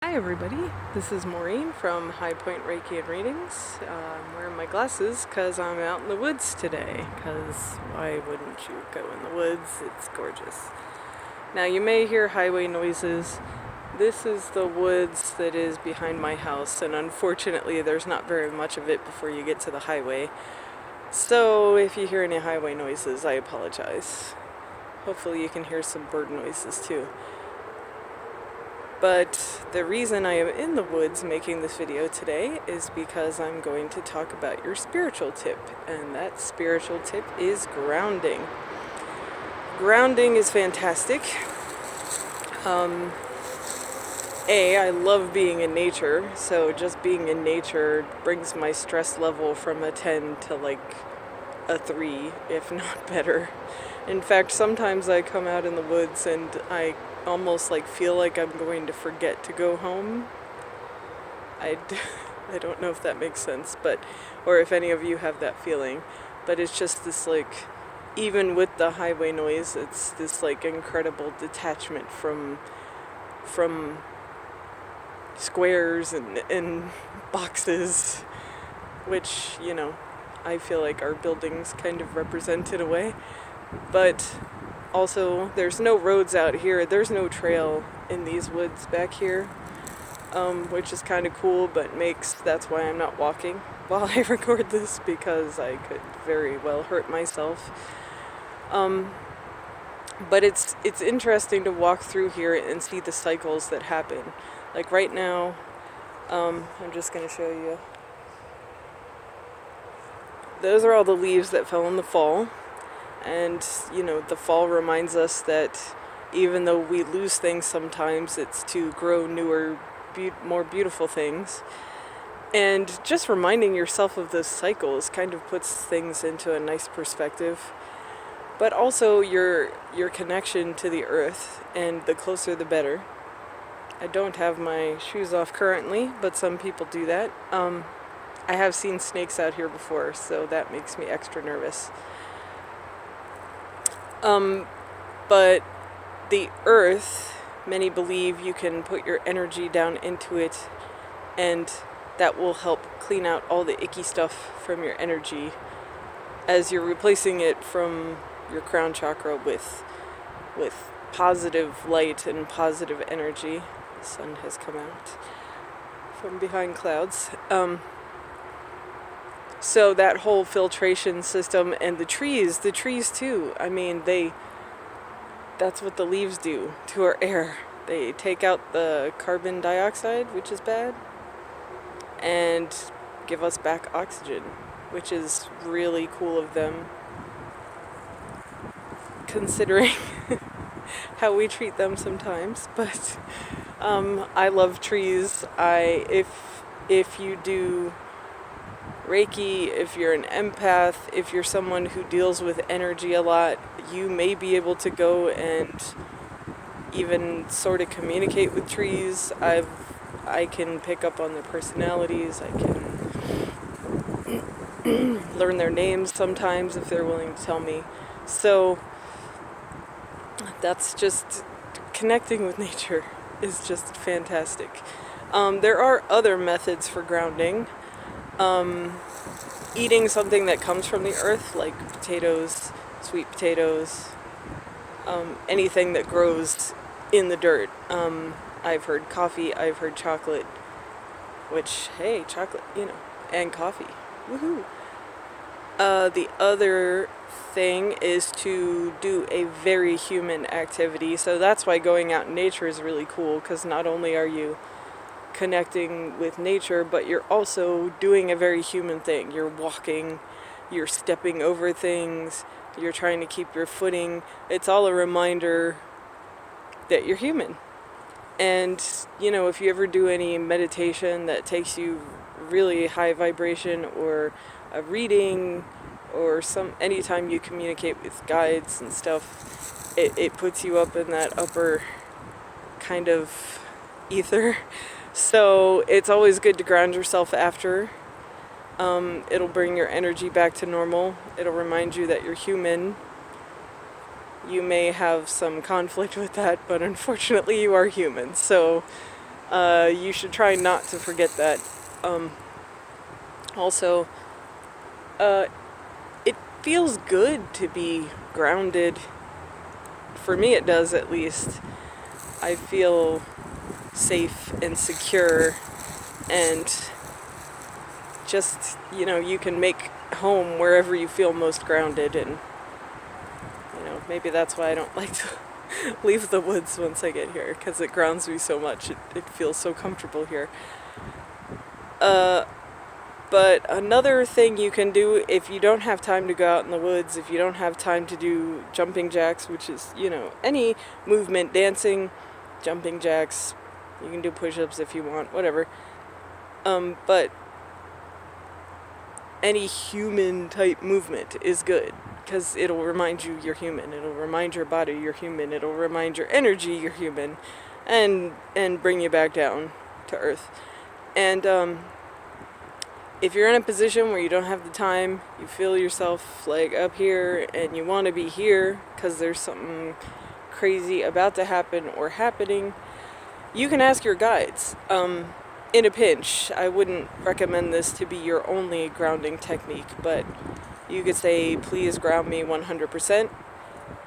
Hi everybody, this is Maureen from High Point Reiki and Readings. I'm wearing my glasses because I'm out in the woods today, because why wouldn't you go in the woods? It's gorgeous. Now you may hear highway noises. This is the woods that is behind my house, and unfortunately there's not very much of it before you get to the highway. So if you hear any highway noises, I apologize. Hopefully you can hear some bird noises too. But the reason I am in the woods making this video today is because I'm going to talk about your spiritual tip, and that spiritual tip is grounding. Grounding is fantastic. I love being in nature, so just being in nature brings my stress level from a 10 to like a 3, if not better. In fact, sometimes I come out in the woods and I almost feel like I'm going to forget to go home. I don't know if that makes sense, or if any of you have that feeling, but it's just this even with the highway noise, it's this incredible detachment from squares and boxes, which, I feel like our buildings kind of represent in a way. But also, there's no roads out here. There's no trail in these woods back here, which is kind of cool, but that's why I'm not walking while I record this, because I could very well hurt myself. But it's interesting to walk through here and see the cycles that happen. Like right now, I'm just going to show you. Those are all the leaves that fell in the fall. And, the fall reminds us that even though we lose things sometimes, it's to grow newer, more beautiful things. And just reminding yourself of those cycles kind of puts things into a nice perspective. But also your connection to the earth, and the closer the better. I don't have my shoes off currently, but some people do that. I have seen snakes out here before, so that makes me extra nervous. But the earth, many believe you can put your energy down into it, and that will help clean out all the icky stuff from your energy as you're replacing it from your crown chakra with positive light and positive energy. The sun has come out from behind clouds. So that whole filtration system, and the trees too, that's what the leaves do to our air. They take out the carbon dioxide, which is bad, and give us back oxygen, which is really cool of them, considering how we treat them sometimes. But I love trees. If you do Reiki, if you're an empath, if you're someone who deals with energy a lot, you may be able to go and even sort of communicate with trees. I can pick up on their personalities. I can learn their names sometimes if they're willing to tell me. So that's just connecting with nature is just fantastic. There are other methods for grounding. Eating something that comes from the earth, like potatoes, sweet potatoes, anything that grows in the dirt. I've heard coffee, I've heard chocolate, which, hey, chocolate, and coffee. Woohoo! The other thing is to do a very human activity. So that's why going out in nature is really cool, because not only are you connecting with nature, but you're also doing a very human thing. You're walking, you're stepping over things, you're trying to keep your footing. It's all a reminder that you're human. And, if you ever do any meditation that takes you really high vibration, or a reading, or anytime you communicate with guides and stuff, it puts you up in that upper kind of ether. So it's always good to ground yourself after. It'll bring your energy back to normal. It'll remind you that you're human. You may have some conflict with that, but unfortunately you are human. So You should try not to forget that. Also, it feels good to be grounded. For me, it does, at least. I feel safe and secure, and just, you can make home wherever you feel most grounded, and, maybe that's why I don't like to leave the woods once I get here, because it grounds me so much. It feels so comfortable here. But another thing you can do if you don't have time to go out in the woods, if you don't have time to do jumping jacks, which is, any movement, dancing, jumping jacks, you can do push-ups if you want, whatever. But any human type movement is good, because it'll remind you you're human. It'll remind your body you're human. It'll remind your energy you're human, and bring you back down to earth. And if you're in a position where you don't have the time, you feel yourself like up here and you want to be here because there's something crazy about to happen or happening, you can ask your guides. In a pinch, I wouldn't recommend this to be your only grounding technique, but you could say, please ground me 100%.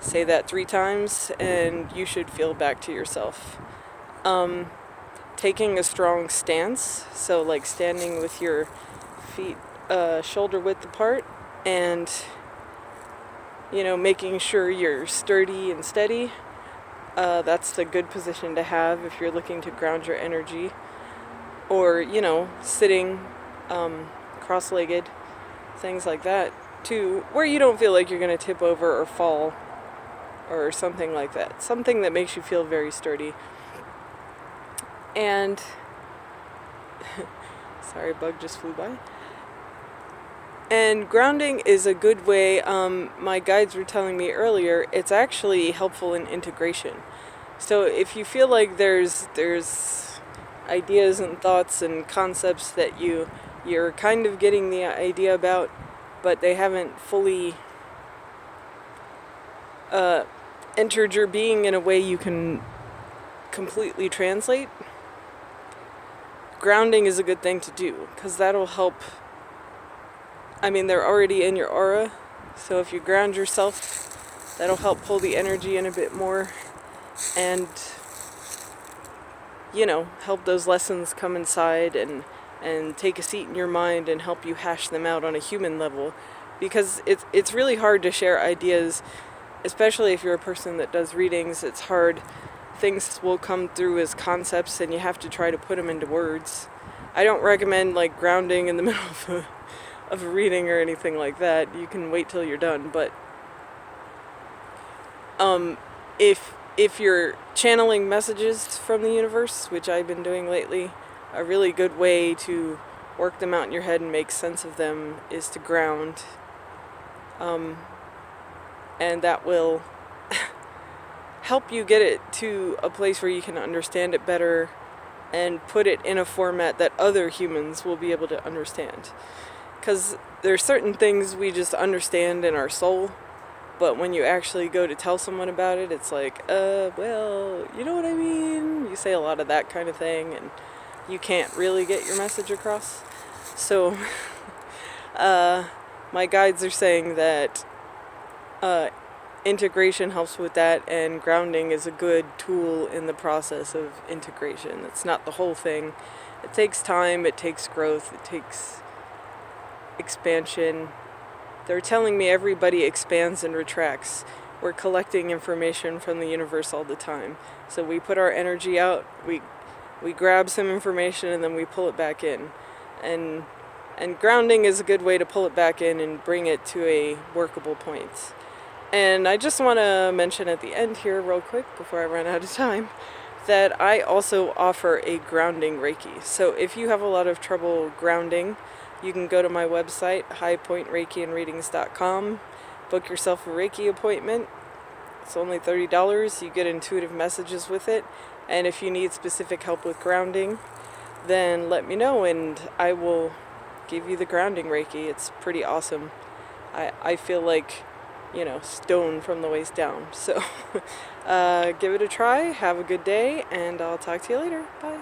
Say that 3 times and you should feel back to yourself. Taking a strong stance, so like standing with your feet shoulder width apart, and making sure you're sturdy and steady. That's the good position to have if you're looking to ground your energy. Or sitting cross-legged, things like that too, where you don't feel like you're going to tip over or fall or something like that. Something that makes you feel very sturdy. And sorry, a bug just flew by. And grounding is a good way, my guides were telling me earlier, it's actually helpful in integration. So if you feel like there's ideas and thoughts and concepts that you're kind of getting the idea about, but they haven't fully entered your being in a way you can completely translate, grounding is a good thing to do, because that'll help. They're already in your aura, so if you ground yourself, that'll help pull the energy in a bit more, and help those lessons come inside and take a seat in your mind and help you hash them out on a human level, because it's really hard to share ideas, especially if you're a person that does readings. It's hard. Things will come through as concepts and you have to try to put them into words. I don't recommend grounding in the middle of a reading or anything like that. You can wait till you're done, but if you're channeling messages from the universe, which I've been doing lately, a really good way to work them out in your head and make sense of them is to ground. And that will help you get it to a place where you can understand it better and put it in a format that other humans will be able to understand. Because there's certain things we just understand in our soul, but when you actually go to tell someone about it, it's like, well, you know what I mean? You say a lot of that kind of thing, and you can't really get your message across. So, my guides are saying that integration helps with that, and grounding is a good tool in the process of integration. It's not the whole thing. It takes time, it takes growth, it takes expansion. They're telling me everybody expands and retracts. We're collecting information from the universe all the time. So we put our energy out, we grab some information, and then we pull it back in. And grounding is a good way to pull it back in and bring it to a workable point. And I just want to mention at the end here real quick before I run out of time that I also offer a grounding Reiki. So if you have a lot of trouble grounding, you can go to my website, highpointreikiandreadings.com, book yourself a Reiki appointment. It's only $30. You get intuitive messages with it. And if you need specific help with grounding, then let me know and I will give you the grounding Reiki. It's pretty awesome. I feel like, stone from the waist down. So give it a try. Have a good day, and I'll talk to you later. Bye.